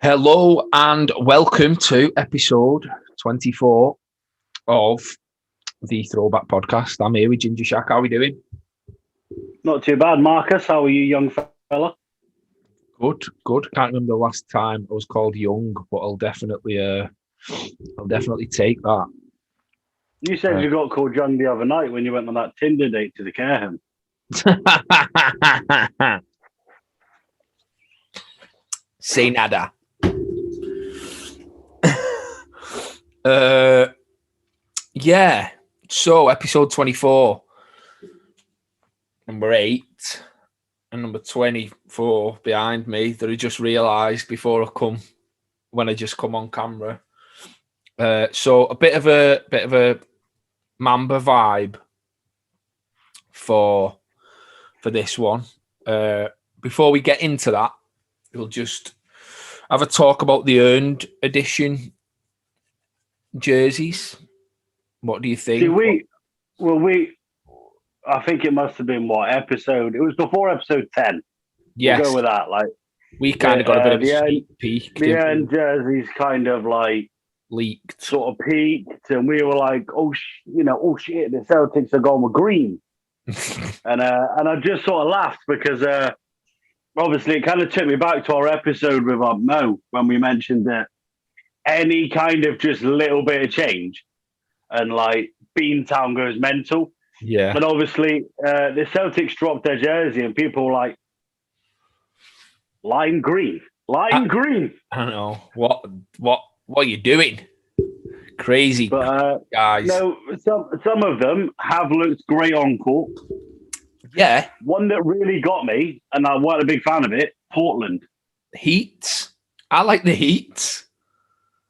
Hello and welcome to episode 24 of the Throwback podcast. I'm here with Ginger Shaq. How are we doing? Not too bad, Marcus. How are you, young fella? Good. Can't remember the last time I was called young, but I'll definitely take that. You said you got called young the other night when you went on that Tinder date to the care home. Say nada. Yeah. So episode 24, number 8, and number 24 behind me that I just realised when I just come on camera. So a bit of a Mamba vibe for this one. Before we get into that, we'll just have a talk about the earned edition jerseys. What do you think? I think it must have been it was before episode 10. Yes. We'll go with that. Like, we kind of got a bit of a sneak peek. The earned jerseys kind of like leaked, sort of peaked, and we were like, oh shit, the Celtics are going with green. and I just sort of laughed because obviously it kind of took me back to our episode with Mo when we mentioned that any kind of just little bit of change and like Beantown goes mental. Yeah. But obviously the Celtics dropped their jersey and people were like, lime green. I don't know. What are you doing? Crazy. But guys. No, some of them have looked great on court. Yeah. One that really got me, and I wasn't a big fan of it, Portland. Heat. I like the Heat.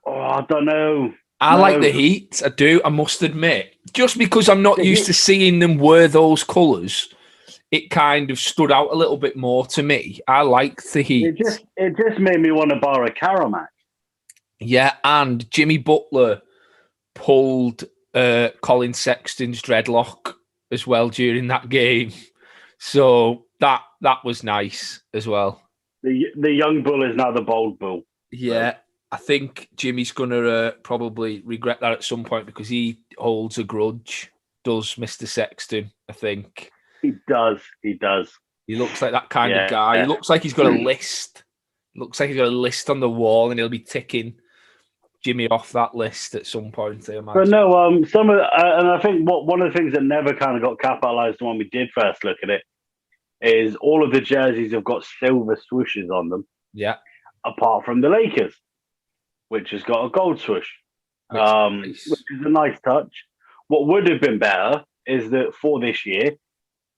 Oh, I don't know. I like the Heat. I do. I must admit. Just because I'm not used to seeing them wear those colours, it kind of stood out a little bit more to me. I like the Heat. It just made me want to borrow a Karamak. Yeah, and Jimmy Butler pulled Colin Sexton's dreadlock as well during that game. So that was nice as well. The young bull is now the bold bull. Yeah, so I think Jimmy's going to probably regret that at some point because he holds a grudge, does Mr. Sexton, I think. He does. He looks like that kind of guy. He looks like he's got a list. Looks like he's got a list on the wall and he'll be ticking Jimmy off that list at some point, I imagine. But no, and I think one of the things that never kind of got capitalized when we did first look at it is all of the jerseys have got silver swooshes on them. Yeah. Apart from the Lakers, which has got a gold swoosh, which is a nice touch. What would have been better is that for this year,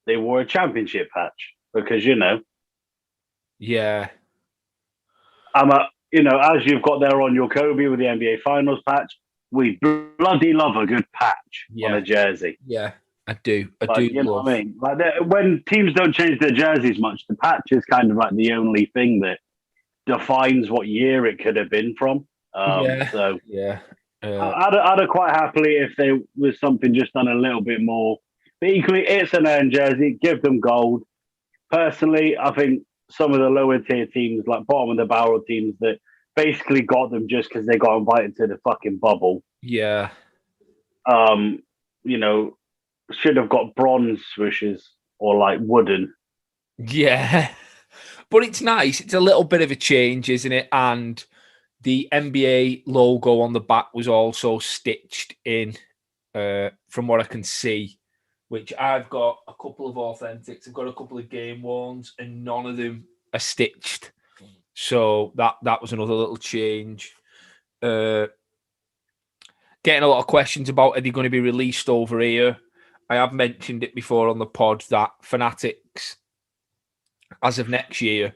they wore a championship patch because, Yeah. As you've got there on your Kobe with the NBA Finals patch, we bloody love a good patch on a jersey. Yeah, I do. You know what I mean? Like when teams don't change their jerseys much, the patch is kind of like the only thing that defines what year it could have been from. So yeah, I'd have quite happily if there was something just done a little bit more. But equally, it's an earned jersey. Give them gold. Personally, I think some of the lower tier teams, like bottom of the barrel teams, that basically got them just because they got invited to the fucking bubble. Yeah. Should have got bronze swooshes or like wooden. Yeah. But it's nice. It's a little bit of a change, isn't it? And the NBA logo on the back was also stitched in, from what I can see, which I've got a couple of authentics. I've got a couple of game worns, and none of them are stitched. So that was another little change. Getting a lot of questions about are they going to be released over here. I have mentioned it before on the pod that Fanatics, as of next year,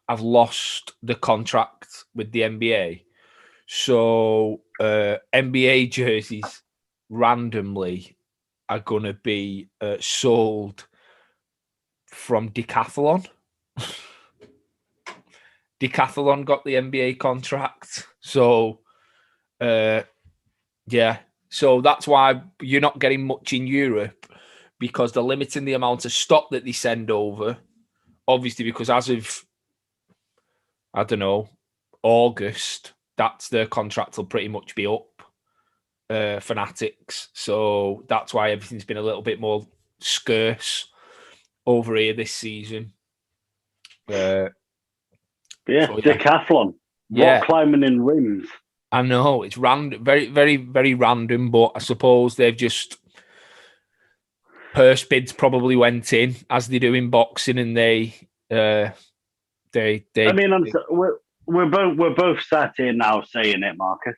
have lost the contract with the NBA. So NBA jerseys randomly are going to be sold from Decathlon. Decathlon got the NBA contract. So, So that's why you're not getting much in Europe, because they're limiting the amount of stock that they send over. Obviously, because as of, I don't know, August, that's their contract will pretty much be up. Fanatics, so that's why everything's been a little bit more scarce over here this season. So, decathlon, rock climbing in rims. I know it's random, very, very, very random, but I suppose they've just purse bids probably went in as they do in boxing, and they. I mean, we're both sat here now saying it, Marcus.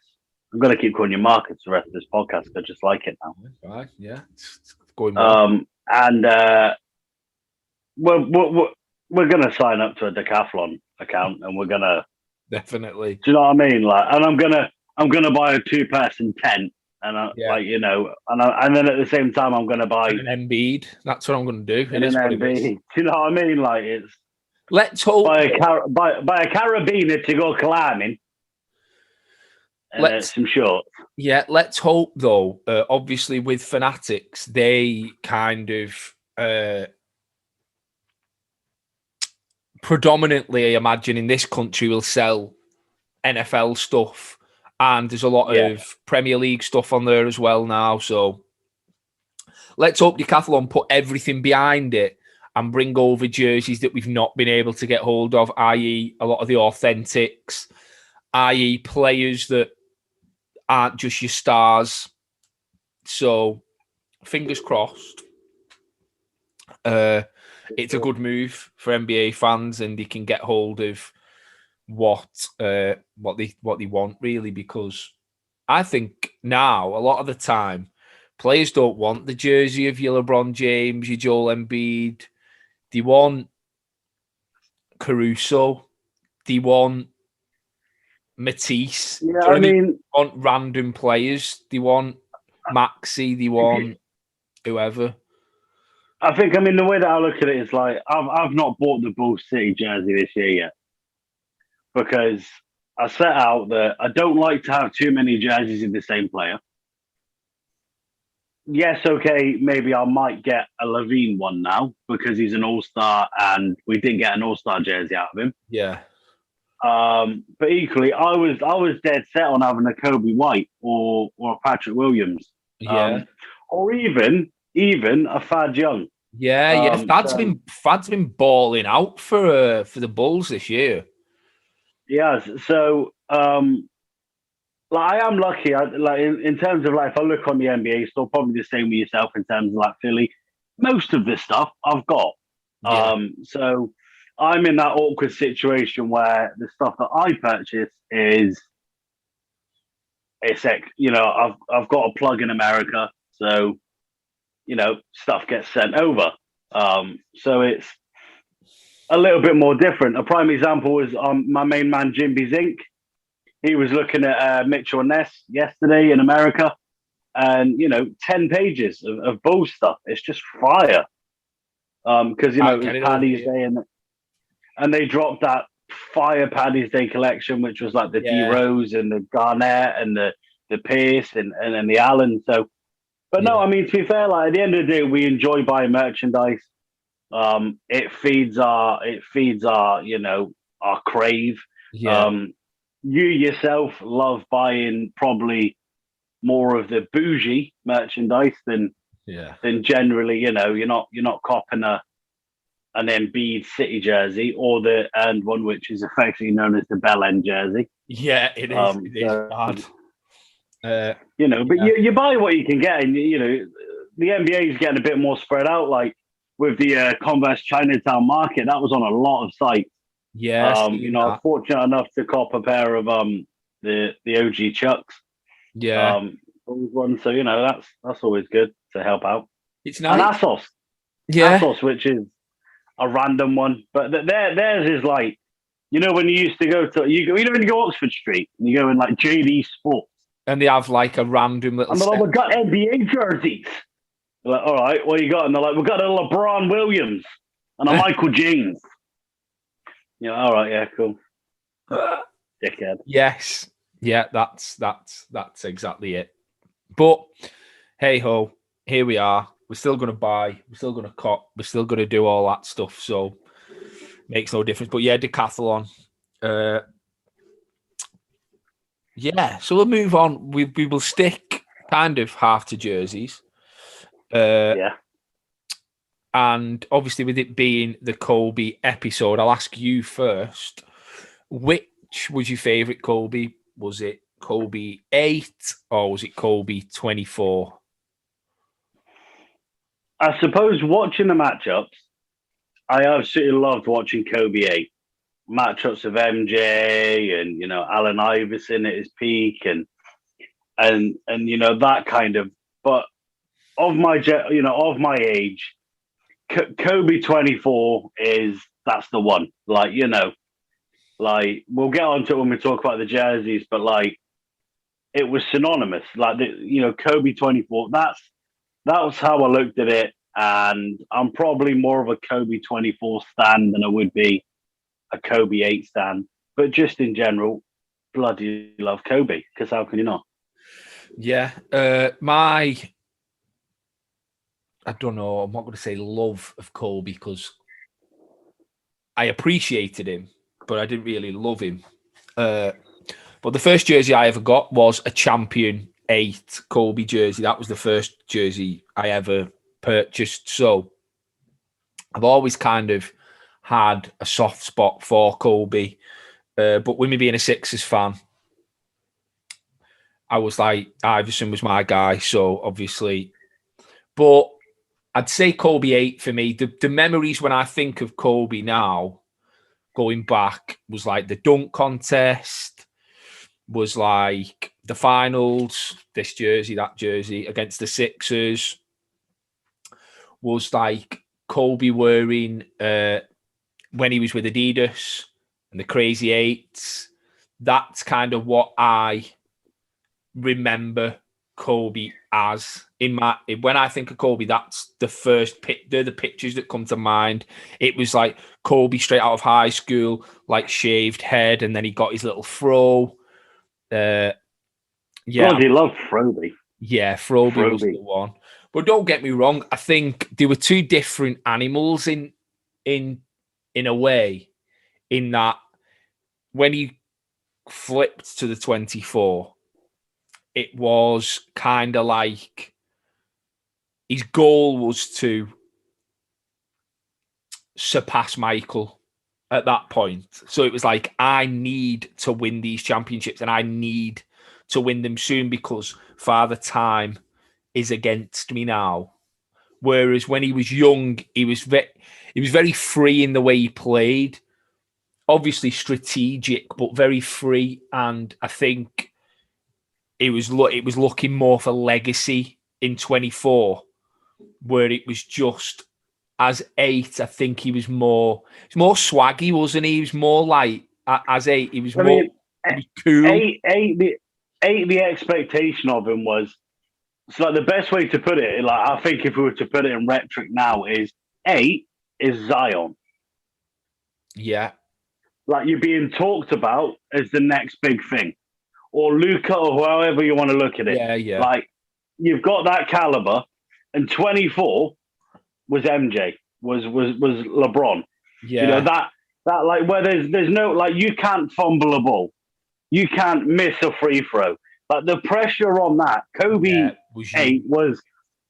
I'm going to keep calling you Marcus the rest of this podcast. I just like it now. Right, yeah, it's going well. And we're going to sign up to a decathlon account, and we're going to definitely. Do you know what I mean? Like, and I'm gonna buy a 2-person tent, and and then at the same time I'm going to buy an Embiid. That's what I'm going to do. An Embiid. Do you know what I mean? Like, it's let's hope buy a carabiner to go climbing. Some shorts. Yeah, let's hope though. Obviously, with Fanatics, they kind of predominantly, I imagine, in this country will sell NFL stuff, and there's a lot of Premier League stuff on there as well now. So let's hope Decathlon put everything behind it and bring over jerseys that we've not been able to get hold of, i.e. a lot of the authentics, i.e. players that aren't just your stars. So fingers crossed. It's a good move for NBA fans, and they can get hold of what they want, really, because I think now a lot of the time players don't want the jersey of your LeBron James, your Joel Embiid. They want Caruso. They want Matisse. Yeah, I mean, they want random players. They want Maxi. They want whoever. I think, the way that I look at it is like, I've not bought the Bull City jersey this year yet, because I set out that I don't like to have too many jerseys of the same player. Yes, okay, maybe I might get a Levine one now because he's an all-star and we didn't get an all-star jersey out of him. Yeah. But equally, I was dead set on having a Kobe White or a Patrick Williams. Yeah. Or even a Thad Young. Yeah. Thad's been balling out for the Bulls this year. Yeah. So I am lucky. In terms of if I look on the NBA store, probably the same with yourself in terms of Philly. Most of this stuff I've got. Yeah. So I'm in that awkward situation where the stuff that I purchase I've got a plug in America, so stuff gets sent over. So it's a little bit more different. A prime example was my main man Jimby Zink. He was looking at Mitchell Ness yesterday in America, and 10 pages of Bull stuff. It's just fire. Because it was Paddy's Day, and they dropped that fire Paddy's Day collection, which was like the D Rose and the Garnett and the Pierce and then the Allen. So, but no, to be fair, at the end of the day, we enjoy buying merchandise. It feeds our our crave. Yeah. You yourself love buying probably more of the bougie merchandise than generally. You're not copping an Embiid City jersey or the earned one, which is effectively known as the Bell End jersey. Yeah, it is. It is bad. But you buy what you can get, and the NBA is getting a bit more spread out. Like with the Converse Chinatown market, that was on a lot of sites. Yeah, I was fortunate enough to cop a pair of the OG Chucks. Yeah, one. So that's always good to help out. It's nice. And ASOS, ASOS, which is a random one, but theirs is when you used to go to when you go Oxford Street and you go in JD Sports, and they have a random little. And they're like, we've got NBA jerseys. They're like, all right, what you got? And they're like, we've got a LeBron Williams and a Michael James. All right, yeah, cool. Dickhead. Yes, yeah, that's exactly it. But hey ho, here we are. We're still going to buy. We're still going to cop. We're still going to do all that stuff. So makes no difference. But yeah, Decathlon. Yeah, so we'll move on. We will stick kind of half to jerseys. Yeah. And obviously, with it being the Kobe episode, I'll ask you first. Which was your favourite Kobe? Was it Kobe 8 or was it Kobe 24? I suppose watching the matchups, I absolutely loved watching Kobe 8. Matchups of MJ and, Allen Iverson at his peak and that kind of. But of my age, Kobe 24 that's the one. Like we'll get onto it when we talk about the jerseys, but like it was synonymous. Like Kobe 24. That was how I looked at it, and I'm probably more of a Kobe 24 stan than I would be a Kobe 8 stan. But just in general, bloody love Kobe, because how can you not? Yeah, I don't know. I'm not going to say love of Kobe because I appreciated him, but I didn't really love him. But the first jersey I ever got was a Champion 8 Kobe jersey. That was the first jersey I ever purchased. So I've always kind of had a soft spot for Kobe. But with me being a Sixers fan, I was like, Iverson was my guy. So obviously, but I'd say Kobe 8 for me. The memories when I think of Kobe now, going back, was like the dunk contest, was like the finals, this jersey, that jersey against the Sixers, was like Kobe wearing when he was with Adidas and the Crazy Eights. That's kind of what I remember Kobe as when I think of Kobe, that's the first they're the pictures that come to mind. It was like Kobe straight out of high school, like shaved head, and then he got his little fro. Yeah, Bloody love Froby. Yeah, Froby was the one. But don't get me wrong, I think they were two different animals in a way, in that when he flipped to the 24, it was kind of like his goal was to surpass Michael at that point. So it was like, I need to win these championships and I need to win them soon because Father Time is against me now. Whereas when he was young, he was very free in the way he played. Obviously strategic, but very free. And I think it was looking more for legacy in 24, where it was just as 8. I think he was more swaggy, wasn't he? He was more like as 8. He was he was cool. 8, the expectation of him was. So like the best way to put it, like I think if we were to put it in rhetoric now, is 8 is Zion. Yeah. Like you're being talked about as the next big thing. Or Luca or however you want to look at it. Yeah. Like you've got that caliber, and 24 was MJ, was LeBron. Yeah. That like where there's no, like you can't fumble a ball. You can't miss a free throw. Like the pressure on that, Kobe 8 was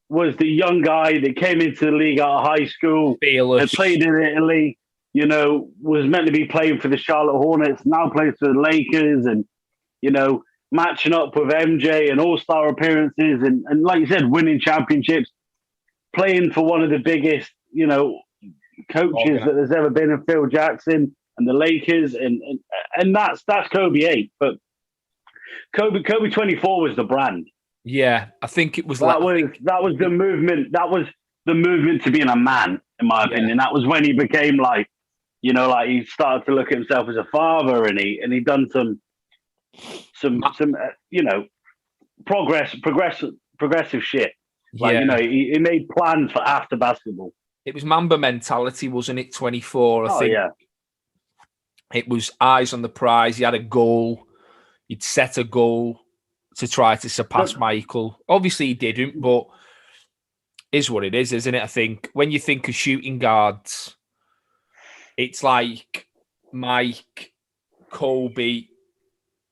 the young guy that came into the league out of high school, had played in Italy, was meant to be playing for the Charlotte Hornets, now plays for the Lakers, and matching up with MJ and All-Star appearances, and like you said, winning championships, playing for one of the biggest, coaches that there's ever been in Phil Jackson and the Lakers, and that's Kobe 8, but Kobe 24 was the brand. Yeah, I think it was that was the movement. That was the movement to being a man, in my opinion. That was when he became like he started to look at himself as a father, and he done some progressive shit. Like he made plans for after basketball. It was Mamba mentality, wasn't it? 24. I think. Yeah. It was eyes on the prize. He had a goal. He'd set a goal to try to surpass Michael. Obviously, he didn't, but is what it is, isn't it? I think when you think of shooting guards, it's like Mike, Kobe,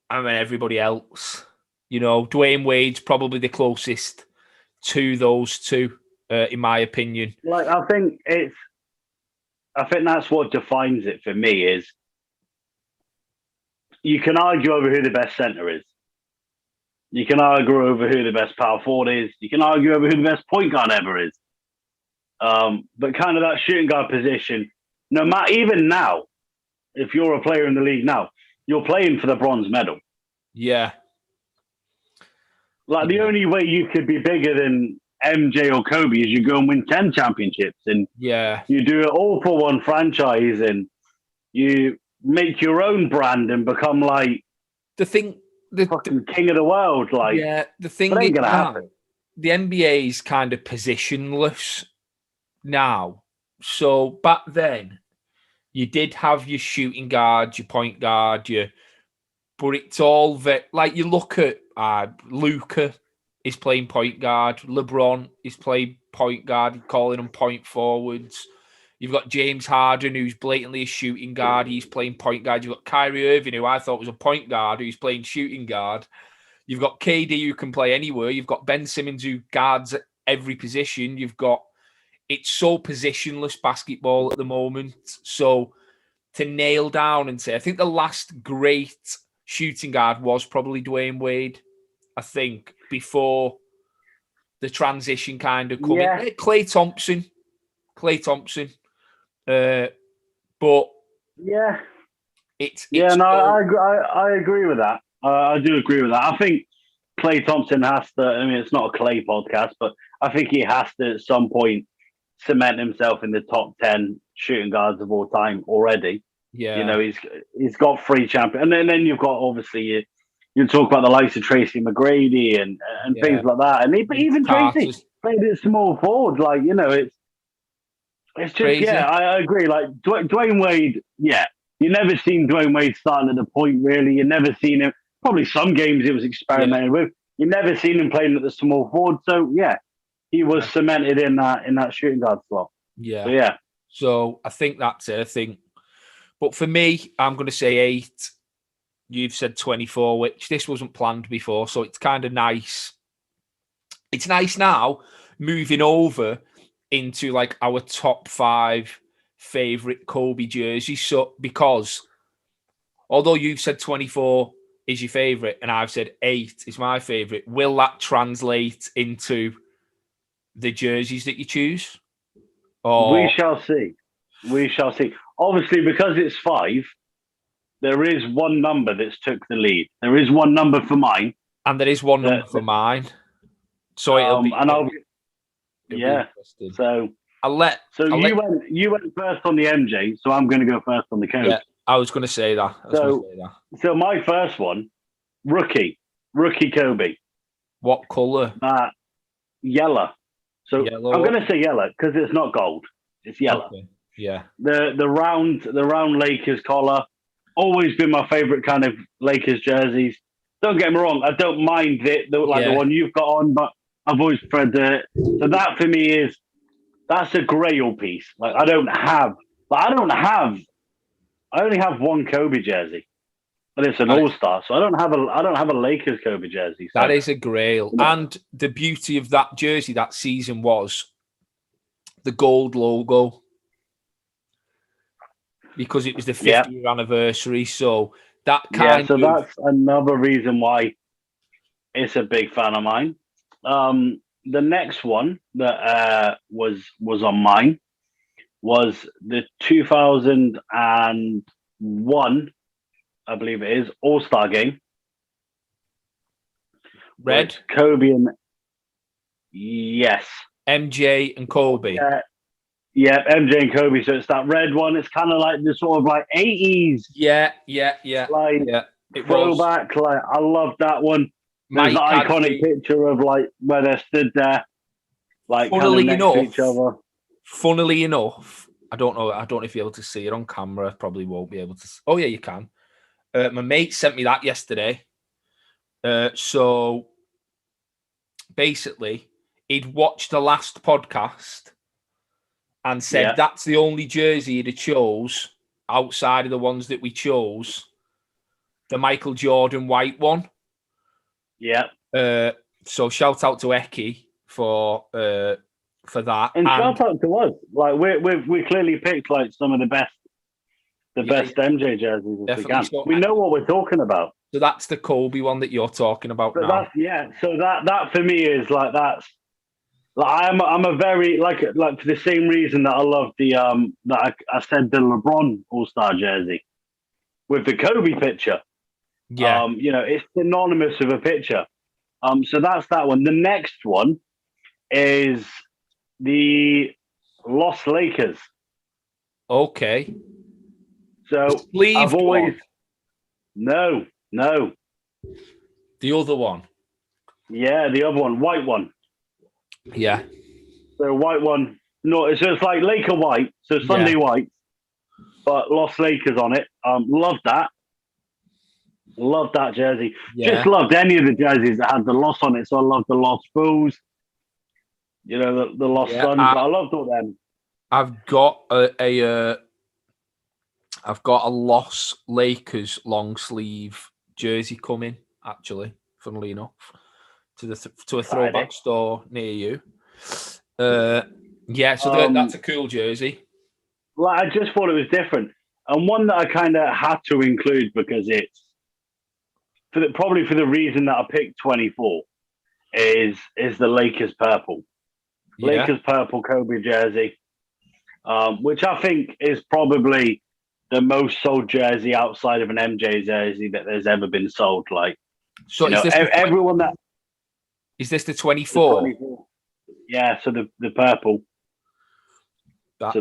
and then everybody else. You know, Dwayne Wade's probably the closest to those two, in my opinion. Like, I think that's what defines it for me is you can argue over who the best centre is. You can argue over who the best power forward is. You can argue over who the best point guard ever is. But kind of that shooting guard position, no matter, even now, if you're a player in the league now, you're playing for the bronze medal. Yeah. Like, the only way you could be bigger than MJ or Kobe is you go and win 10 championships, and you do it all for one franchise, and you make your own brand and become like the fucking king of the world. Like, the thing that ain't gonna happen. The NBA is kind of positionless now. So back then, you did have your shooting guard, your point guard, but it's all like you look at Luka is playing point guard, LeBron is playing point guard, calling them point forwards. You've got James Harden, who's blatantly a shooting guard. He's playing point guard. You've got Kyrie Irving, who I thought was a point guard, who's playing shooting guard. You've got KD, who can play anywhere. You've got Ben Simmons, who guards at every position. It's so positionless basketball at the moment. So to nail down and say, I think the last great shooting guard was probably Dwayne Wade. I think before the transition kind of coming. Yeah. Klay Thompson. But yeah, I agree with that. I do agree with that. I think Klay Thompson has to. I mean, it's not a Klay podcast, but I think he has to at some point cement himself in the top 10 shooting guards of all time already. Yeah, you know, he's got 3 champions, and then you've got obviously you talk about the likes of Tracy McGrady and things like that, and even Tracy played at small forward. Like, you know, it's just crazy. I agree. Like Dwayne Wade, you never seen Dwayne Wade starting at the point really. You never seen him. Probably some games it was experimented with. You never seen him playing at the small forward. So he was cemented in that shooting guard slot. Yeah. So I think that's it. But for me, I'm going to say 8. You've said 24, which this wasn't planned before, so it's kind of nice. It's nice now moving over into like our top 5 favorite Kobe jerseys. So because although you've said 24 is your favorite and I've said 8 is my favorite, will that translate into the jerseys that you choose? We shall see. Obviously, because it's 5, there is one number that's took the lead. There is one number for mine, and there is one number for mine. So it'll be. So you went first on the MJ, so I'm going to go first on the Kobe. Yeah, I was going to say that. So my first one, rookie Kobe. What color? Yellow. So yellow. I'm going to say yellow because it's not gold. It's yellow. Okay. Yeah. The round Lakers collar. Always been my favorite kind of Lakers jerseys. Don't get me wrong, I don't mind the one you've got on, but I've always preferred it. So that for me that's a grail piece. Like I only have one Kobe jersey, but it's an all-star. So I don't have a Lakers Kobe jersey. So. That is a grail, and the beauty of that jersey that season was the gold logo. Because it was the 50th year anniversary. So that's another reason why it's a big fan of mine. The next one that was on mine was the 2001, I believe it is, All-Star game. Red? Kobe and... Yes. MJ and Kobe. Yeah, MJ and Kobe. So it's that red one. It's kind of like the sort of like 80s. Yeah. It throwback. Was. Like I love that one. There's an iconic picture of like where they're stood there, like kind of next to each other. Funnily enough, I don't know if you're able to see it on camera. Probably won't be able to. Oh yeah, you can. My mate sent me that yesterday. So basically, he'd watched the last podcast. And said that's the only jersey he'd have chose outside of the ones that we chose the Michael Jordan white one. Yeah. So shout out to Eki for that. And shout out to us. Like we clearly picked like some of the best MJ jerseys as we can. So, we know what we're talking about. So that's the Kobe one that you're talking about now. So that for me is like that's like I'm a very like for the same reason that I love the that I said the LeBron All-Star jersey with the Kobe picture. Yeah. It's synonymous with a picture. So that's that one. The next one is the Los Lakers. Okay. So I've always no. The other one. Yeah, the other one, white one. Yeah. So white one. No, it's just like Laker white. So Sunday white, but Los Lakers on it. Love that. Love that jersey. Yeah. Just loved any of the jerseys that had the Los on it. So I loved the Los Bulls. The Los Suns. I loved all them. I've got a Los Lakers long sleeve jersey coming, actually, funnily enough, to a throwback store near you. So that's a cool jersey. Like I just thought it was different, and one that I kind of had to include because it's probably for the reason that I picked 24 is the Lakers purple. Yeah. Lakers purple Kobe jersey, which I think is probably the most sold jersey outside of an MJ jersey that there's ever been sold. Like, so is this everyone that is this the 24? Yeah, so the purple. That's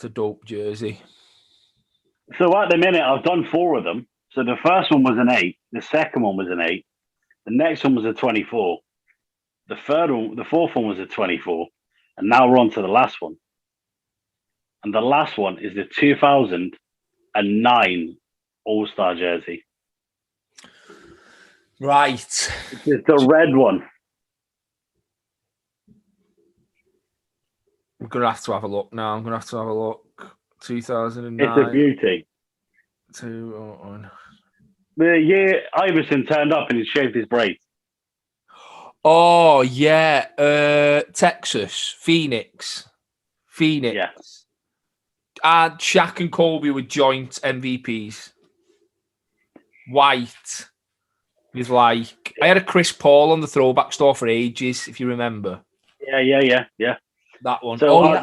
a dope jersey. So at the minute, I've done 4 of them. So the first one was an 8. The second one was an 8. The next one was a 24. The fourth one was a 24. And now we're on to the last one. And the last one is the 2009 All-Star jersey. Right. It's the red one. I'm going to have to have a look now. 2009. It's a beauty. The year Iverson turned up and he shaved his braids. Oh, yeah. Texas. Phoenix. Yeah. And Shaq and Kobe were joint MVPs. White. With like... I had a Chris Paul on the throwback store for ages, if you remember. Yeah. That one. So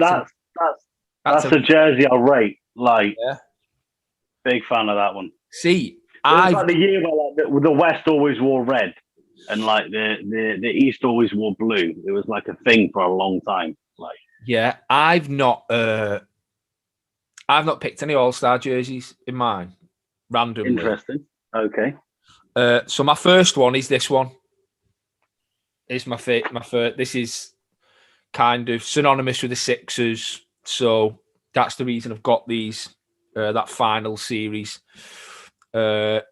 that's a jersey I'll rate. Like, big fan of that one. See, it was like the year where like the West always wore red, and like the East always wore blue. It was like a thing for a long time. Like, yeah, I've not picked any All-Star jerseys in mine. Randomly. Interesting. Okay. So my first one is this one. It's my first. This is kind of synonymous with the Sixers, so that's the reason I've got these. That final series. The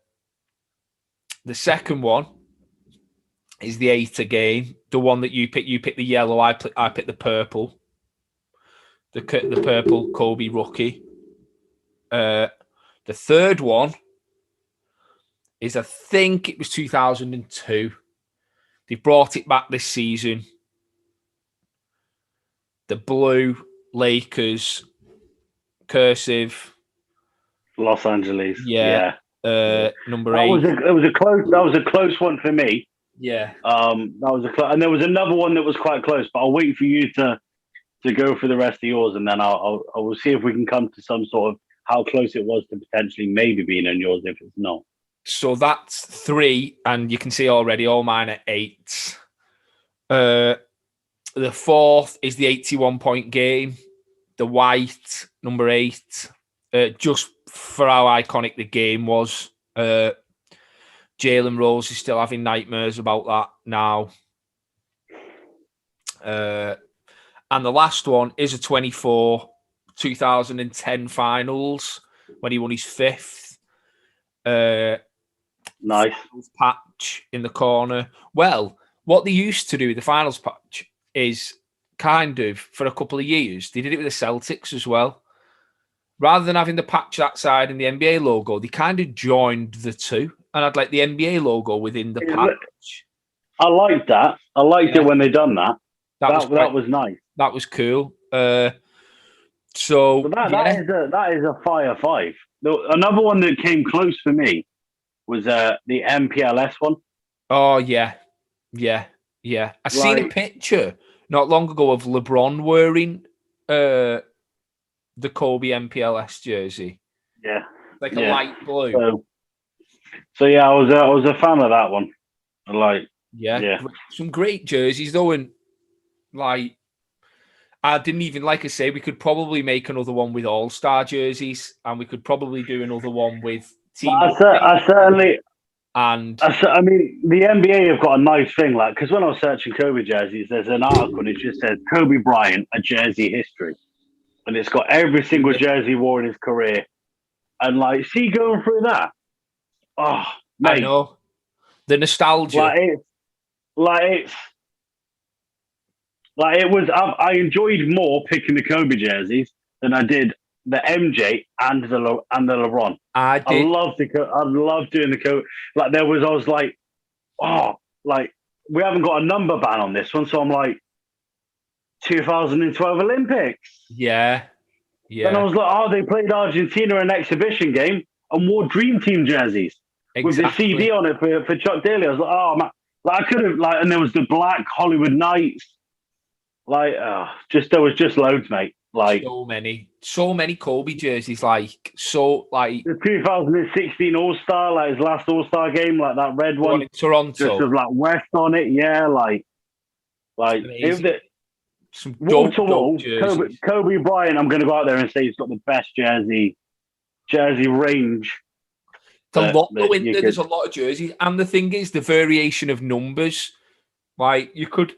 second one is the 8 again. The one that you pick the yellow. I pick the purple. The purple Kobe rookie. The third one is, I think it was 2002. They brought it back this season. The blue Lakers cursive. Los Angeles. Yeah. Number 8. That was a close one for me. Yeah. That was and there was another one that was quite close, but I'll wait for you to go for the rest of yours, and then I will see if we can come to some sort of how close it was to potentially maybe being on yours if it's not. So that's 3, and you can see already all mine are 8s. The fourth is the 81-point game, the white, number 8. Just for how iconic the game was. Jalen Rose is still having nightmares about that now. And the last one is a 24, 2010 finals, when he won his 5th. Nice. Patch in the corner. Well, what they used to do with the finals patch is kind of, for a couple of years, they did it with the Celtics as well. rather than having the patch that side and the NBA logo, they kind of joined the two and had like the NBA logo within the patch. I liked that. I liked it when they done that. That was nice. That was cool. That is a fire 5. Another one that came close for me was the MPLS one. Oh yeah. I seen a picture not long ago of LeBron wearing the Kobe MPLS jersey. Yeah, like a light blue. So yeah, I was a fan of that one. Some great jerseys though, and like I didn't even like I say we could probably make another one with all-star jerseys, and we could probably do another one with team. I mean, the NBA have got a nice thing, like, because when I was searching Kobe jerseys, there's an article and it just says Kobe Bryant, a jersey history, and it's got every single jersey wore in his career, and like, see, going through that, oh, mate, I know the nostalgia. I enjoyed more picking the Kobe jerseys than I did the MJ and the LeBron. I loved doing the Kobe. Like I was like, oh, like we haven't got a number ban on this one, so I'm like, 2012 Olympics. Yeah. And I was like, oh, they played Argentina in an exhibition game and wore Dream Team jerseys with the CD on it for Chuck Daly. I was like, oh man, like I could have and there was the black Hollywood Knights. Like, there was just loads, mate. Like so many Kobe jerseys. Like the 2016 All-Star, like his last All-Star game, like that red one in Toronto, just with like West on it. Yeah, like some dope jerseys. Kobe Bryant. I'm going to go out there and say he's got the best jersey range. There's a lot of jerseys, and the thing is, the variation of numbers. Like you could.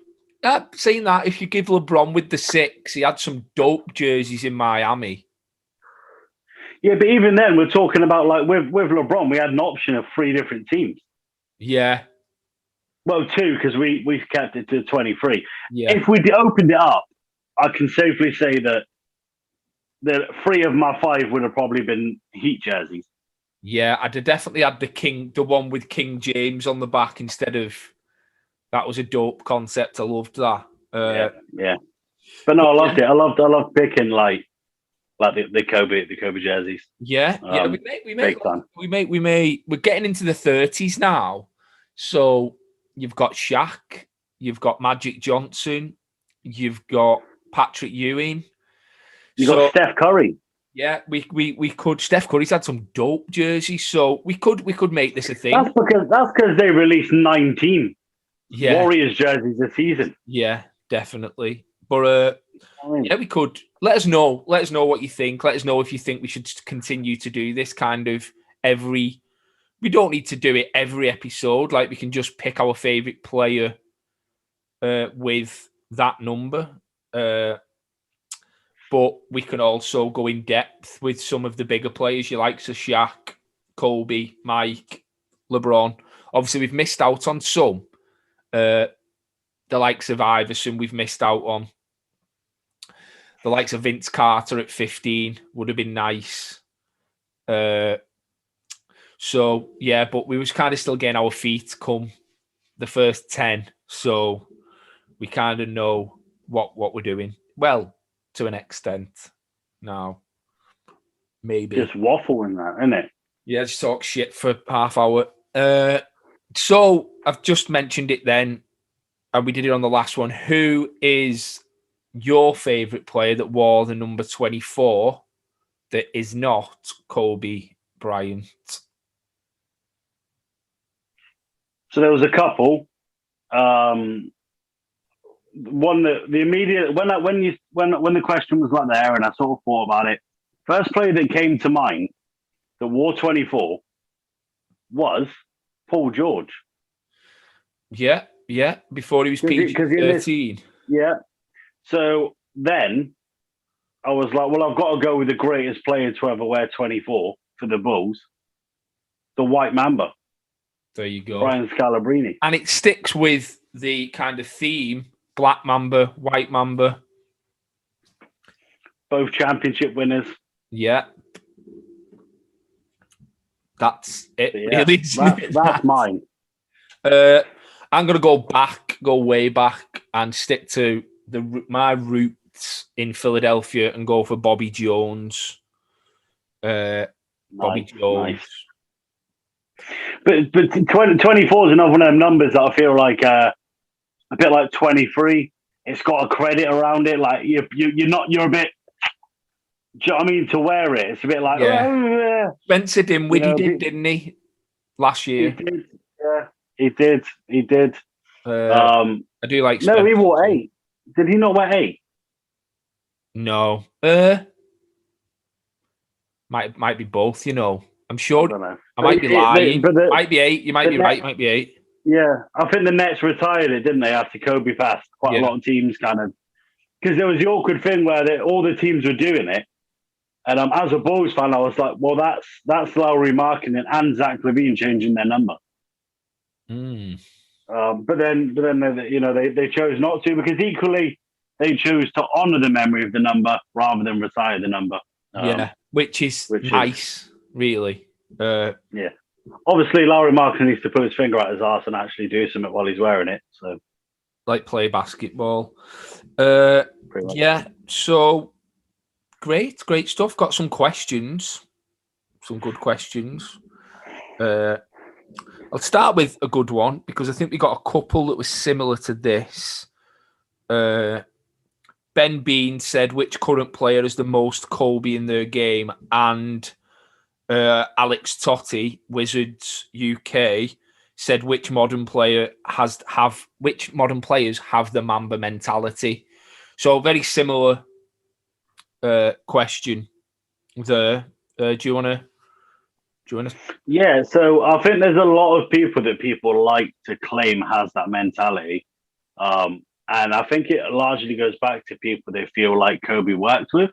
Saying that, if you give LeBron with the 6, he had some dope jerseys in Miami. Yeah, but even then, we're talking about like with LeBron, we had an option of 3 different teams. Yeah. Well, 2 because we kept it to 23. Yeah. If we opened it up, I can safely say that 3 of my 5 would have probably been Heat jerseys. Yeah, I'd have definitely had the one with King James on the back instead of. That was a dope concept. I loved that. Yeah. But no, I loved it. I loved picking like the Kobe jerseys. Yeah. We're getting into the 30s now. So you've got Shaq, you've got Magic Johnson, you've got Patrick Ewing. You got Steph Curry. Yeah, we could. Steph Curry's had some dope jerseys, so we could make this a thing. That's because they released 19. Warriors jerseys a season. Yeah, definitely. But we could. Let us know what you think. Let us know if you think we should continue to do this kind of every. We don't need to do it every episode. Like we can just pick our favorite player with that number. But we can also go in depth with some of the bigger players you like, so Shaq, Kobe, Mike, LeBron. Obviously, we've missed out on some. The likes of Iverson we've missed out on. The likes of Vince Carter at 15 would have been nice. But we was kind of still getting our feet come the first 10. So we kind of know what we're doing. Well, to an extent now. Maybe. Just waffling that, isn't it? Yeah, just talk shit for half hour. So I've just mentioned it then, and we did it on the last one. Who is your favourite player that wore the number 24 that is not Kobe Bryant? So there was a couple. One that the immediate when the question was like there, and I sort of thought about it. First player that came to mind that wore 24 was Paul George. Yeah. Before he was PG-13. Yeah. So then I was like, well, I've got to go with the greatest player to ever wear 24 for the Bulls, the White Mamba. There you go. Brian Scalabrine. And it sticks with the kind of theme, Black Mamba, White Mamba. Both championship winners. Yeah. That's it, Yeah, really. that's mine. I'm going to go way back, and stick to my roots in Philadelphia and go for Bobby Jones. Bobby Jones. Nice. But 24 is another one of them numbers that I feel like a bit like 23. It's got a credit around it. Like you're a bit. Do you know what I mean? To wear it, it's a bit like Spencer Dinwiddie didn't he? Last year, he did. Yeah, he did. I do like. No, Spencer he wore 8. Did he not wear 8? No. Might be both. I'm sure. I don't know. I might be lying. Might be 8. You might be right. Might be 8. Yeah, I think the Nets retired it, didn't they? After Kobe passed, quite a lot of teams kind of, because there was the awkward thing where all the teams were doing it, and as a Bulls fan, I was like, well, that's Lowry Markkinen and Zach LaVine changing their number. But then they chose not to, because equally they chose to honor the memory of the number rather than retire the number. Which is nice, really. Yeah. Obviously, Lowry Markkinen needs to put his finger out his arse and actually do something while he's wearing it. So, like play basketball. Yeah. So great stuff. Got some questions, some good questions. I'll start with a good one, because I think we got a couple that was similar to this. Ben Bean said, which current player is the most Kobe in their game? And Alex Totti, Wizards UK, said, which modern players have the Mamba mentality? So very similar question there. Do you want to? Yeah, so I think there's a lot of people that people like to claim has that mentality. And I think it largely goes back to people they feel like Kobe worked with.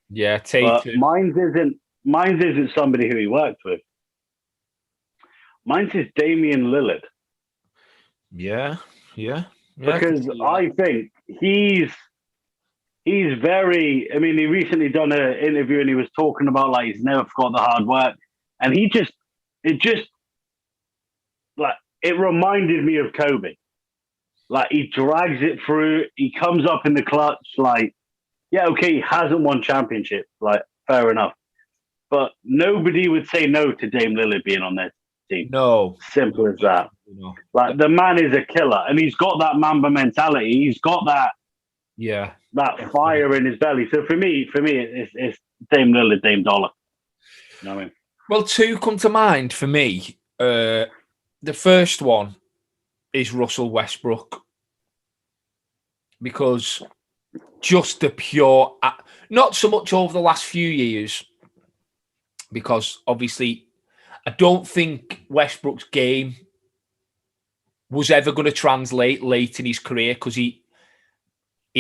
Yeah, but mine isn't somebody who he worked with. Mine's is Damian Lillard. Yeah. Because I think he's very. I mean, he recently done an interview and he was talking about like he's never forgot the hard work, and it reminded me of Kobe. Like he drags it through. He comes up in the clutch. Like, yeah, okay, he hasn't won championship. Like, fair enough. But nobody would say no to Dame Lillard being on their team. No. Simple as that. No. Like, the man is a killer. And he's got that Mamba mentality. He's got that fire in his belly. So for me, it's Dame Lillard, Dame Dollar. You know what I mean? Well, 2 come to mind for me. The first one is Russell Westbrook. Because just the pure... Not so much over the last few years, because obviously I don't think Westbrook's game was ever going to translate late in his career, because he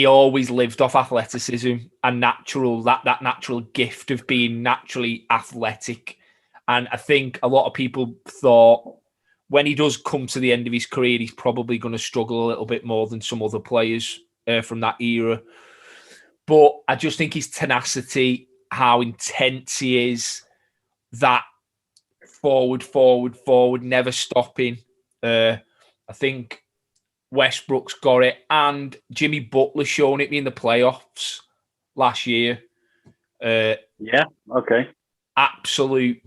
always lived off athleticism and that natural gift of being naturally athletic. And I think a lot of people thought when he does come to the end of his career, he's probably going to struggle a little bit more than some other players from that era. But I just think his tenacity, how intense he is, that forward, never stopping. I think Westbrook's got it, and Jimmy Butler shown it in the playoffs last year. Yeah, okay. Absolute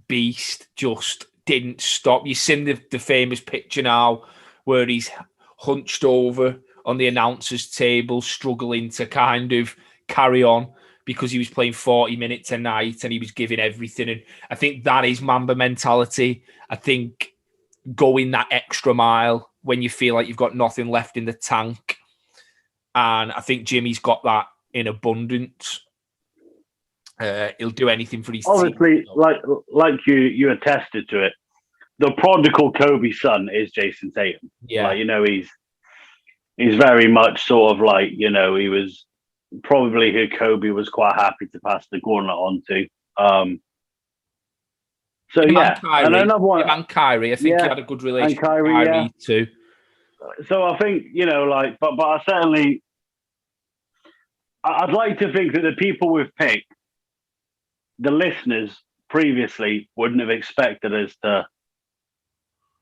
beast, just didn't stop. You've seen the famous picture now where he's hunched over on the announcer's table, struggling to kind of carry on because he was playing 40 minutes a night and he was giving everything. And I think that is Mamba mentality. I think going that extra mile when you feel like you've got nothing left in the tank. And I think Jimmy's got that in abundance. He'll do anything for his obviously, team. like you attested to it. The prodigal Kobe son is Jason Tatum. Yeah. Like, he's very much sort of like, he was probably who Kobe was quite happy to pass the gauntlet on to. So, and another one. And Kyrie, I think he had a good relationship with Kyrie too. So I think, but I certainly, I'd like to think that the people we've picked the listeners previously wouldn't have expected us to.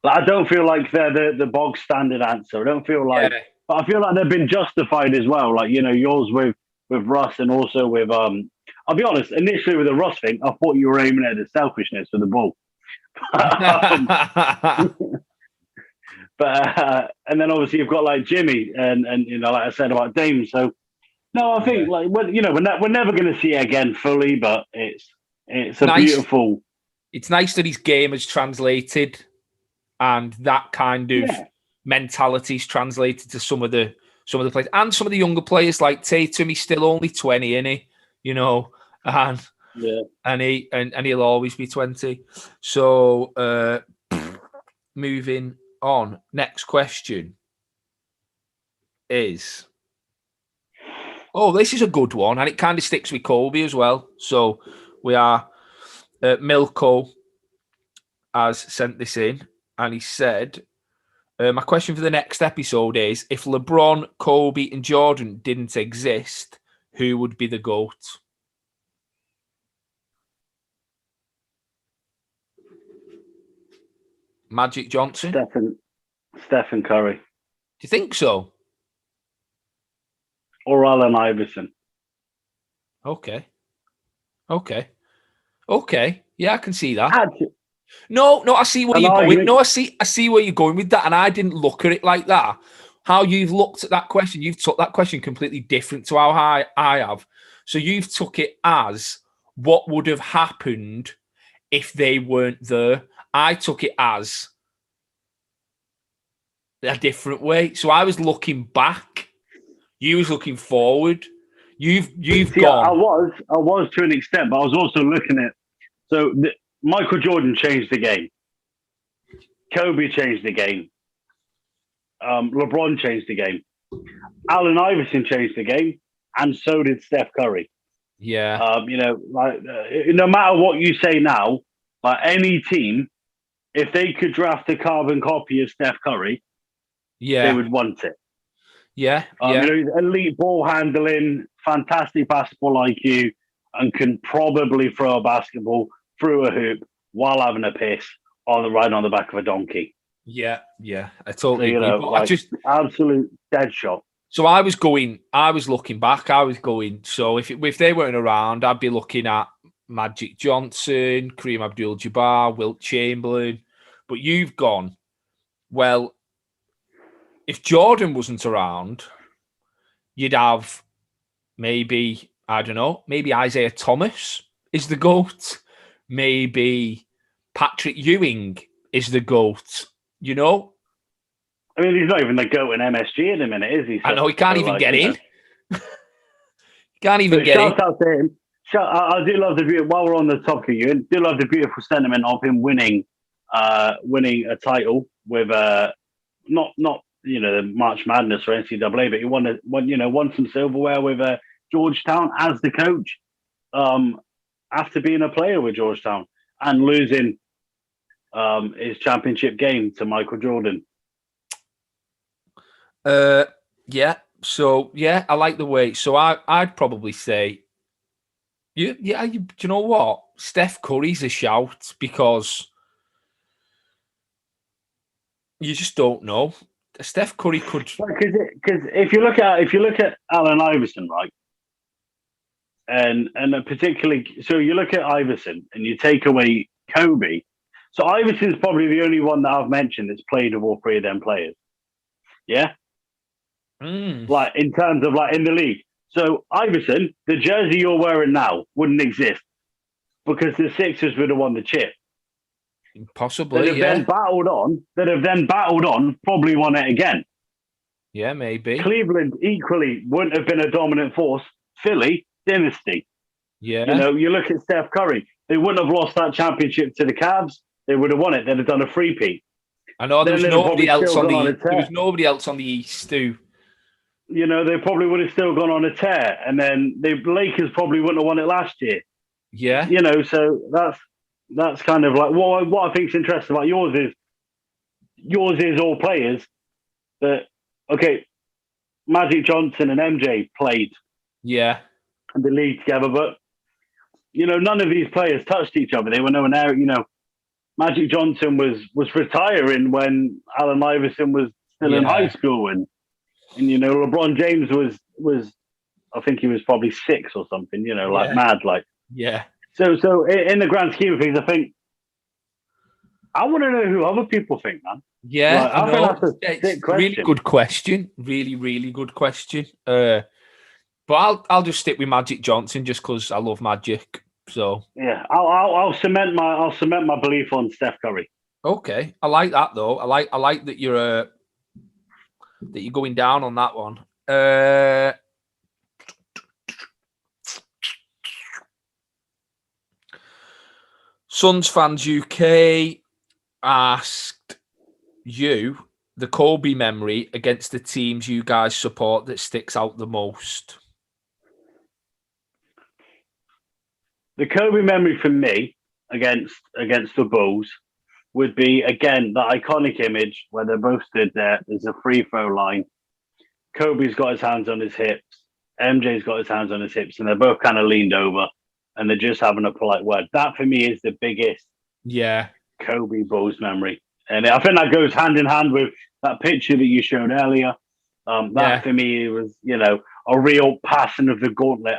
Like, I don't feel like they're the bog standard answer. I don't feel like, but I feel like they've been justified as well. Like, you know, yours with Russ and also with I'll be honest. Initially with the Russ thing, I thought you were aiming at the selfishness of the ball. But and then obviously you've got like Jimmy and you know, like I said about Dame. So no, I think like you know we're never going to see it again fully, but it's a beautiful. It's nice that his game has translated, and that kind of mentality is translated to some of the players and some of the younger players like Tatum. He's still only 20, isn't he? You know, and he'll always be 20. So moving on. Next question is, this is a good one, and it kind of sticks with Colby as well. So we are Milko has sent this in, and he said, my question for the next episode is, if LeBron, Kobe, and Jordan didn't exist, who would be the GOAT? Magic Johnson? Stephen Curry. Do you think so? Or Allen Iverson. Okay. Yeah, I can see that. No, I see where you're going. No, I see where you're going with that, and I didn't look at it like that. How you've looked at that question, you've took that question completely different to how I have. So you've took it as what would have happened if they weren't there. I took it as a different way. So I was looking back. You was looking forward. You've gone. I was to an extent, but I was also looking at. So Michael Jordan changed the game. Kobe changed the game. LeBron changed the game. Allen Iverson changed the game, and so did Steph Curry. Yeah. You know, like no matter what you say now, like any team, if they could draft a carbon copy of Steph Curry, they would want it. Yeah. You know, elite ball handling, fantastic basketball IQ, and can probably throw a basketball through a hoop while having a piss on the back of a donkey. Yeah. I totally agree. Know, like, I just absolute dead shot. So I was looking back. So if they weren't around, I'd be looking at Magic Johnson, Kareem Abdul-Jabbar, Wilt Chamberlain. But you've gone, well, if Jordan wasn't around, you'd have maybe, I don't know, maybe Isaiah Thomas is the GOAT. Maybe Patrick Ewing is the GOAT, you know? I mean, he's not even the GOAT in MSG in a minute, is he? So, I know, he can't even get in. Can't even get in. Shout out to him. I do love while we're on the topic of Ewing, do love the beautiful sentiment of him winning a title with not you know, the March Madness or NCAA, but he won some silverware with Georgetown as the coach after being a player with Georgetown and losing his championship game to Michael Jordan. Yeah. So yeah, I like the way. So I'd probably say, do you know what? Steph Curry's a shout because you just don't know. Steph Curry could, because if you look at Allen Iverson, right, and particularly, so you look at Iverson and you take away Kobe. So Iverson's probably the only one that I've mentioned that's played with all three of them players. Yeah. Like in terms of like in the league. So Iverson, the jersey you're wearing now wouldn't exist because the Sixers would have won the chip. Possibly, that have then battled on, probably won it again. Yeah, maybe. Cleveland equally wouldn't have been a dominant force. Philly, dynasty. Yeah. You know, you look at Steph Curry, they wouldn't have lost that championship to the Cavs. They would have won it. They'd have done a three-peat. I know there was nobody else on the East too. You know, they probably would have still gone on a tear. And then the Lakers probably wouldn't have won it last year. Yeah. You know, so that's kind of like what I think is interesting about yours is all players that, okay, Magic Johnson and MJ played in the league together, but none of these players touched each other. They were nowhere near, Magic Johnson was retiring when Allen Iverson was still in high school, and LeBron James was I think he was probably 6 or something, like mad, like So in the grand scheme of things, I think I want to know who other people think, man. Yeah, like, I know. think that's a question. Really good question. Really, really good question. But I'll just stick with Magic Johnson just because I love Magic. So yeah, I'll cement my belief on Steph Curry. Okay, I like that though. I like that you're going down on that one. Suns Fans UK asked you the Kobe memory against the teams you guys support that sticks out the most. The Kobe memory for me against the Bulls would be, again, the iconic image where they both stood there. There's a free throw line. Kobe's got his hands on his hips. MJ's got his hands on his hips, and they're both kind of leaned over, and they're just having a polite word. That, for me, is the biggest Kobe Bulls memory. And I think that goes hand in hand with that picture that you showed earlier. That, for me, was, a real passing of the gauntlet,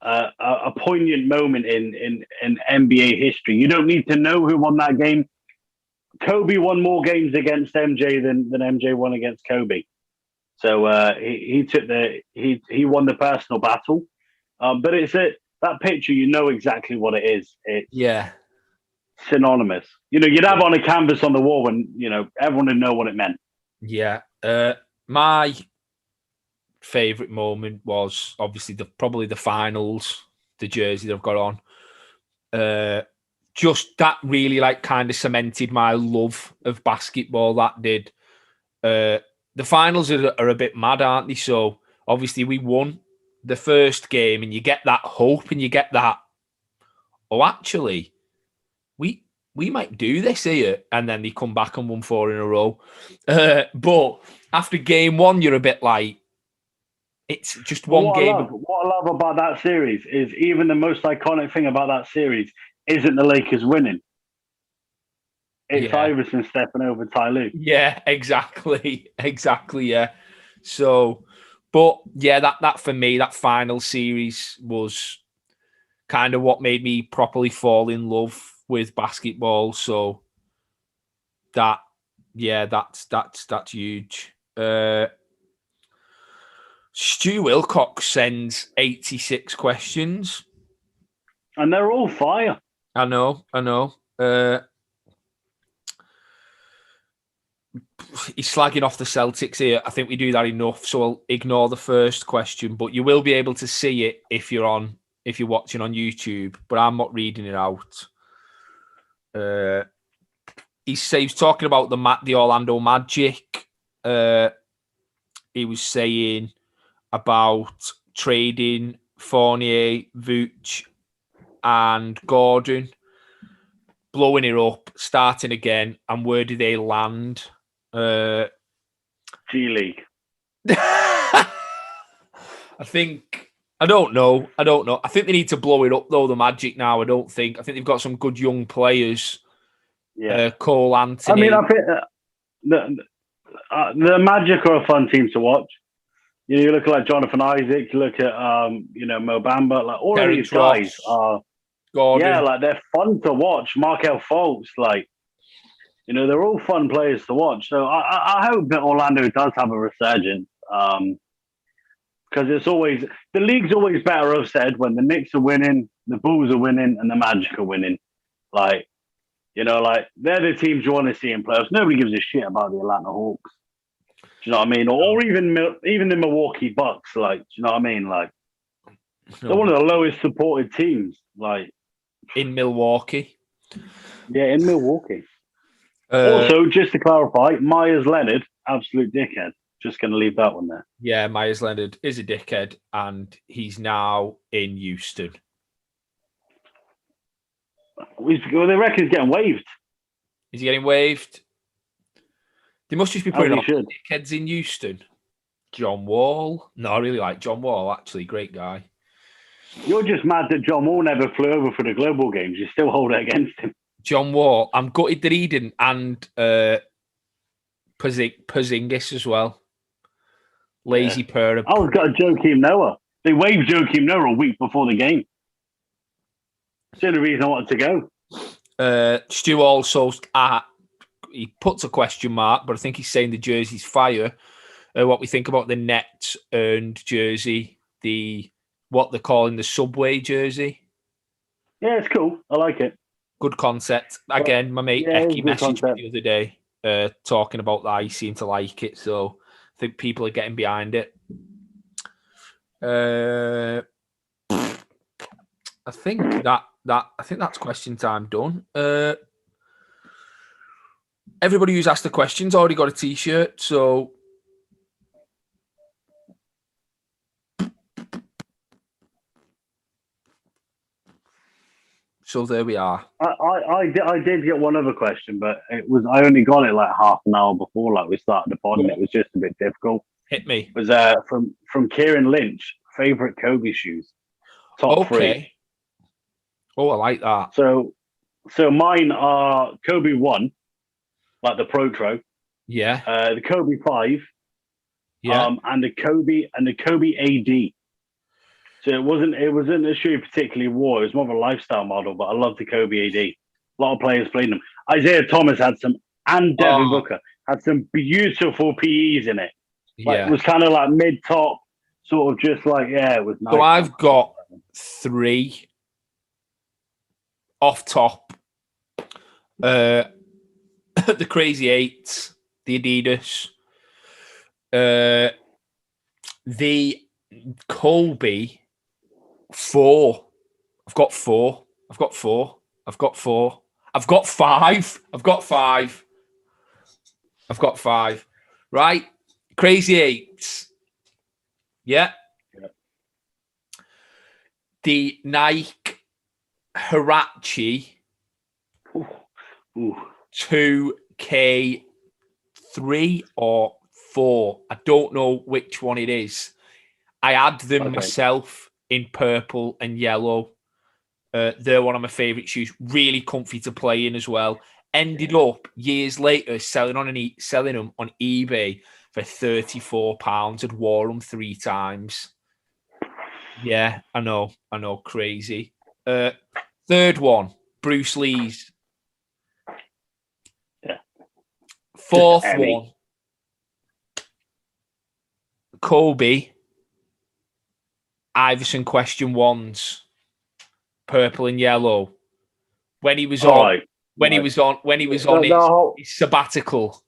a poignant moment in NBA history. You don't need to know who won that game. Kobe won more games against MJ than MJ won against Kobe. So he won the personal battle. But it's that picture, exactly what it is. It's synonymous. You'd have on a canvas on the wall and, everyone would know what it meant. Yeah. My favorite moment was obviously probably the finals, the jersey they've got on. Just that really kind of cemented my love of basketball. That did. The finals are a bit mad, aren't they? So obviously we won the first game, and you get that hope, and you get that, actually, we might do this here, and then they come back and won 4 in a row. But after game 1, you're a bit like, it's just one game. What I love about that series is even the most iconic thing about that series isn't the Lakers winning. It's Iverson stepping over Ty Lue. Yeah, exactly. Exactly, yeah. So, but yeah, that for me, that final series was kind of what made me properly fall in love with basketball. So that's huge. Stu Wilcox sends 86 questions. And they're all fire. I know. He's slagging off the Celtics here. I think we do that enough, so I'll ignore the first question. But you will be able to see it if you're watching on YouTube. But I'm not reading it out. He's talking about the Orlando Magic. He was saying about trading Fournier, Vooch, and Gordon, blowing it up, starting again, and where do they land? G League. I don't know. I think they need to blow it up though, the Magic now. I think they've got some good young players. Yeah. Cole Anthony. I think the Magic are a fun team to watch. You look at Jonathan Isaac, you look at Mo Bamba, all of these guys are Gordon. They're fun to watch. Markelle Fultz, they're all fun players to watch. So I hope that Orlando does have a resurgence. Because it's always, the league's always better off said when the Knicks are winning, the Bulls are winning, and the Magic are winning. They're the teams you want to see in playoffs. Nobody gives a shit about the Atlanta Hawks. Do you know what I mean? Or even the Milwaukee Bucks. Do you know what I mean? They're one of the lowest supported teams. In Milwaukee. Yeah, in Milwaukee. Also, just to clarify, Myers Leonard, absolute dickhead. Just going to leave that one there. Yeah, Myers Leonard is a dickhead, and he's now in Houston. Well, they reckon he's getting waived. Is he getting waived? They must just be putting on dickheads in Houston. John Wall. No, I really like John Wall, actually. Great guy. You're just mad that John Wall never flew over for the global games. You still hold it against him. John Wall, I'm gutted that he didn't, and Porzingis as well. Lazy pair of... I was got Joakim Noah. They waived Joakim Noah a week before the game. It's the only reason I wanted to go. Stu also, he puts a question mark, but I think he's saying the jersey's fire. What we think about the Nets earned jersey, what they're calling the Subway jersey. Yeah, it's cool. I like it. Good concept. Again, my mate Eki messaged me the other day talking about that. He seemed to like it, so I think people are getting behind it. I think that's question time done. Everybody who's asked the questions already got a t-shirt, so there we are. I did get one other question, but I only got it like half an hour before we started the pod, and it was just a bit difficult. Hit me. It was from Kieran Lynch, favorite Kobe shoes. Top 3. Oh, I like that. So mine are Kobe 1, like the Protro. Yeah. The Kobe 5. Yeah. And the Kobe AD. So it wasn't a shoe particularly wore. It was more of a lifestyle model, but I love the Kobe AD. A lot of players played them. Isaiah Thomas had some, and Devin Booker had some beautiful PEs in it. It was kind of like mid-top, sort of just like, it was nice. So I've got 3 off top. The Crazy 8s, the Adidas, the Kobe 4. I've got 4. I've got 4. I've got 4. I've got 5. I've got 5. I've got 5. Right. Crazy 8s. Yeah. The Nike Huarache 2K3 or 4. I don't know which one it is. I had them myself in purple and yellow. They're one of my favourite shoes. Really comfy to play in as well. Ended up years later selling them on eBay for £34. Had wore them 3 times. Yeah, I know, crazy. Third one, Bruce Lee's. Yeah. Fourth one, Kobe Iverson question 1s, purple and yellow. When he was on his sabbatical.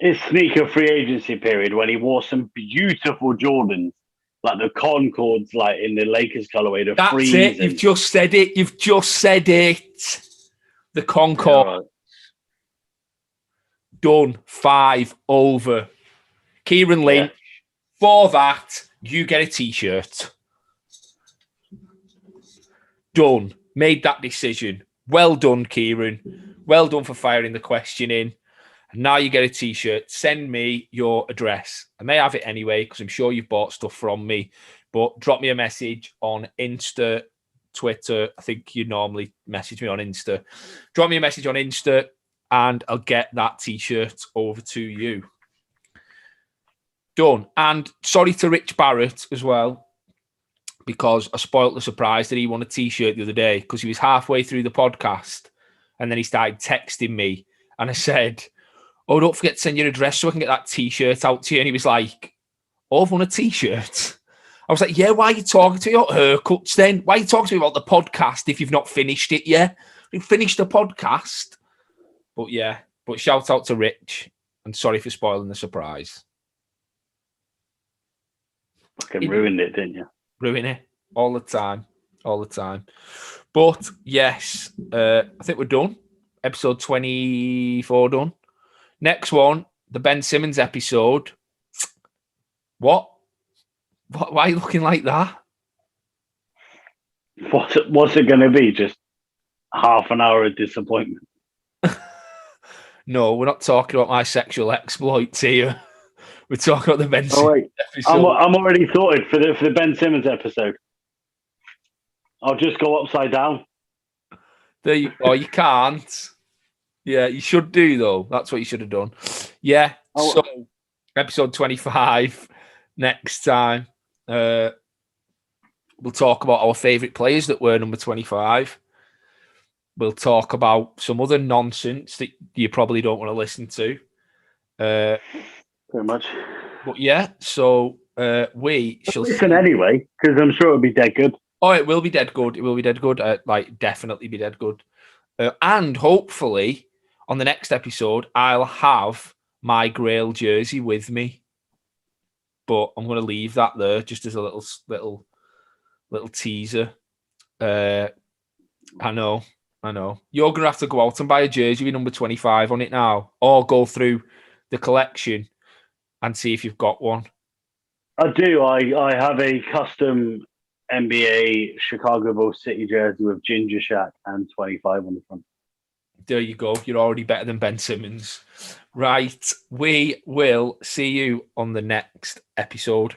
His sneaker free agency period, when he wore some beautiful Jordans, like the Concords, like in the Lakers colorway. That's it. You've just said it. The Concord. Yeah, right. Done. 5 over. Kieran Lynch. For that, you get a t-shirt. Done. Made that decision. Well done, Kieran. Well done for firing the question in. And now you get a t-shirt. Send me your address. I may have it anyway, because I'm sure you've bought stuff from me. But drop me a message on Insta, Twitter. I think you normally message me on Insta. Drop me a message on Insta, and I'll get that t-shirt over to you. Done. And sorry to Rich Barrett as well, because I spoiled the surprise that he won a t-shirt the other day, because he was halfway through the podcast and then he started texting me, and I said, "Oh, don't forget to send your address so I can get that t-shirt out to you." And he was like, "Oh, I've won a t-shirt." I was like, "Yeah, why are you talking to me about haircuts then? Why are you talking to me about the podcast if you've not finished it yet? You finished the podcast." But shout out to Rich, and sorry for spoiling the surprise. Fucking ruined it, didn't you? Ruin it all the time. But yes, I think we're done. Episode 24 done. Next one, the Ben Simmons episode. What? Why are you looking like that? What's it going to be? Just half an hour of disappointment? No, we're not talking about my sexual exploits here. We're talking about the Ben Simmons episode. I'm already sorted for the Ben Simmons episode. I'll just go upside down. You can't. Yeah, you should do though. That's what you should have done. Yeah. So episode 25 next time. We'll talk about our favourite players that were number 25. We'll talk about some other nonsense that you probably don't want to listen to. Pretty much. But yeah, so we shall listen anyway, because I'm sure it'll be dead good. Oh, it will be dead good. It will be dead good. Definitely be dead good. And hopefully, on the next episode, I'll have my Grail jersey with me. But I'm going to leave that there just as a little teaser. I know. You're going to have to go out and buy a jersey with number 25 on it now, or go through the collection and see if you've got one. I do. I have a custom NBA Chicago Bulls City jersey with Ginger Shaq and 25 on the front. There you go. You're already better than Ben Simmons. Right. We will see you on the next episode.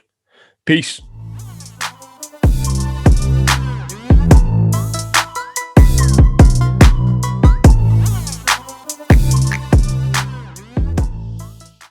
Peace.